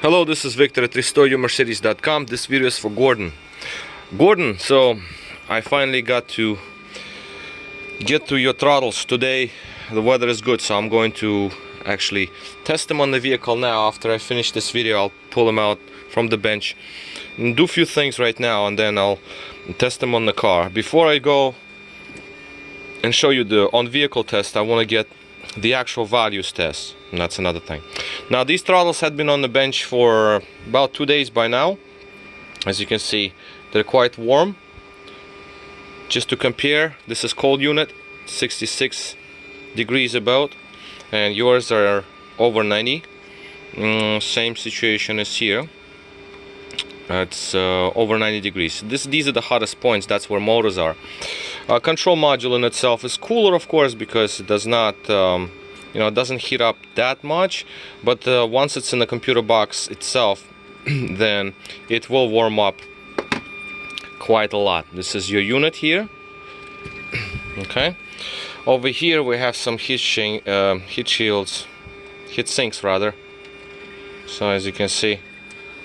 Hello, this is Victor at RestoreYourMercedes.com. This video is for Gordon. Gordon, so I finally got to get to your throttles today. The weather is good, so I'm going to actually test them on the vehicle now. After I finish this video, I'll pull them out from the bench and do a few things right now, and then I'll test them on the car. Before I go and show you the on-vehicle test, I want to get the actual values test, and that's another thing. Now, these throttles had been on the bench for about 2 days by now. As you can see, they're quite warm. Just to compare, this is cold unit, 66 degrees about, and yours are over 90. Same situation as here. It's over 90 degrees. These are the hottest points. That's where motors are. Control module in itself is cooler, of course, because it does not, it doesn't heat up that much. But once it's in the computer box itself, then it will warm up quite a lot. This is your unit here. Okay. Over here we have some heat sinks rather. So as you can see,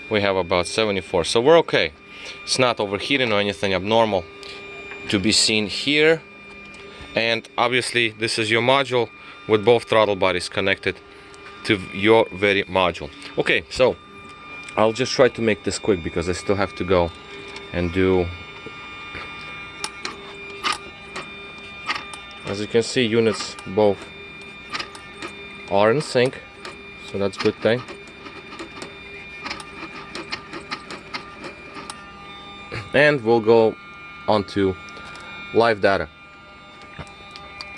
we have about 74, so we're okay. It's not overheating or anything abnormal to be seen here. And obviously this is your module with both throttle bodies connected to your very module. Okay, so I'll just try to make this quick because I still have to go and do. As you can see, units both are in sync, so that's a good thing. And we'll go on to live data.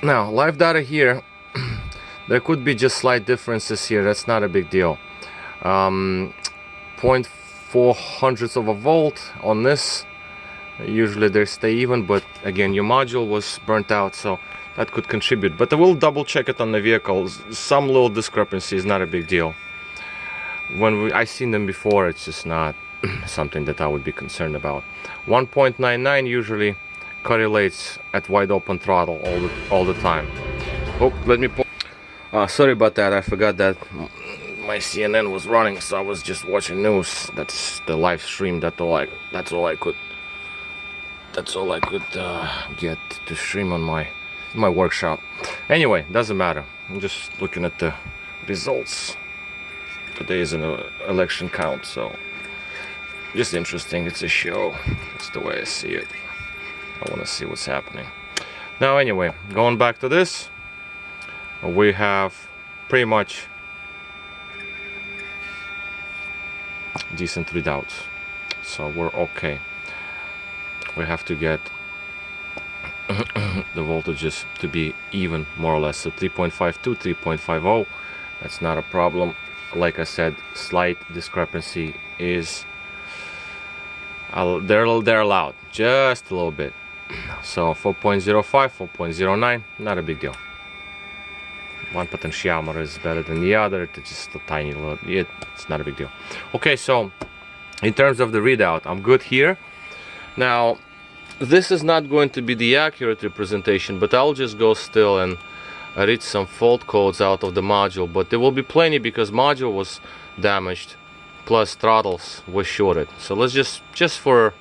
Now, live data here, there could be just slight differences here. That's not a big deal. 0.4 hundredths of a volt on this. Usually they stay even, but again, your module was burnt out, so that could contribute. But I will double check it on the vehicle. Some little discrepancy is not a big deal. When I've seen them before, it's just not something that I would be concerned about. 1.99 usually correlates at wide open throttle all the time. Oh, let me sorry about that. I forgot that my CNN was running, so I was just watching news. That's the live stream. That's all I could get to stream on my workshop. Anyway, doesn't matter. I'm just looking at the results. Today is an election count, so just interesting. It's a show. That's the way I see it. I want to see what's happening. Now, anyway, going back to this, we have pretty much decent readouts, so we're okay. We have to get the voltages to be even, more or less. So 3.52, 3.50, that's not a problem. Like I said, slight discrepancy is they're allowed, just a little bit. So 4.05, 4.09, not a big deal. One potentiometer is better than the other. It's just a tiny little, it's not a big deal. Okay, so in terms of the readout, I'm good here. Now, this is not going to be the accurate representation, but I'll just go still and read some fault codes out of the module. But there will be plenty because module was damaged, plus throttles were shorted. So let's just for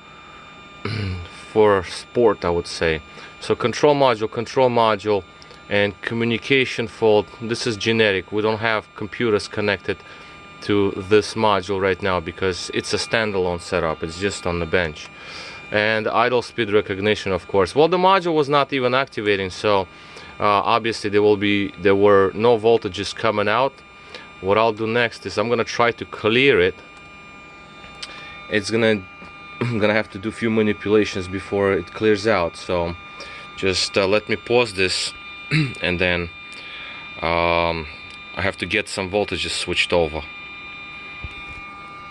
sport, I would say. So control module, and communication fault. This is generic. We don't have computers connected to this module right now because it's a standalone setup. It's just on the bench. And idle speed recognition, of course. Well, the module was not even activating, so obviously there were no voltages coming out. What I'll do next is I'm gonna try to clear it. I'm gonna have to do a few manipulations before it clears out. So just let me pause this, and then I have to get some voltages switched over.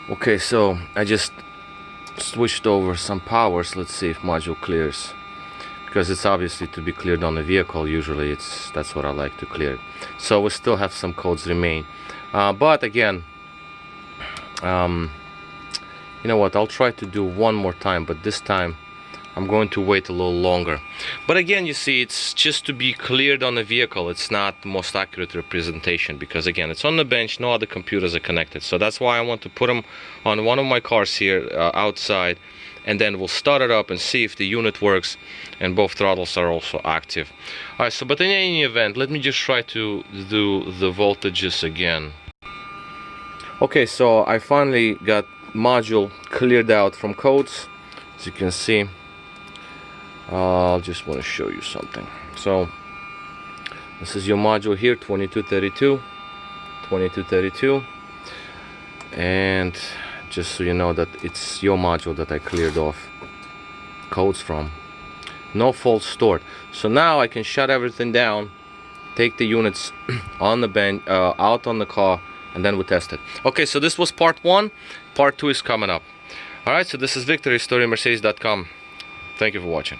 Okay, so I just switched over some powers. Let's see if module clears, because it's obviously to be cleared on the vehicle. Usually that's what I like to clear it. So we still have some codes remain, but again, you know what, I'll try to do one more time, but this time I'm going to wait a little longer. But again, you see, it's just to be cleared on the vehicle. It's not the most accurate representation because again, it's on the bench, no other computers are connected. So that's why I want to put them on one of my cars here outside, and then we'll start it up and see if the unit works and both throttles are also active. Alright, so but in any event, let me just try to do the voltages again. Okay, so I finally got module cleared out from codes. As you can see, I'll just want to show you something. So this is your module here, 2232, 2232, and just so you know that it's your module that I cleared off codes from. No faults stored. So now I can shut everything down, take the units on the bench, out on the car, and then we'll test it. Okay, so this was part 1. Part 2 is coming up. Alright, so this is Victor, HistoriaMercedes.com. Thank you for watching.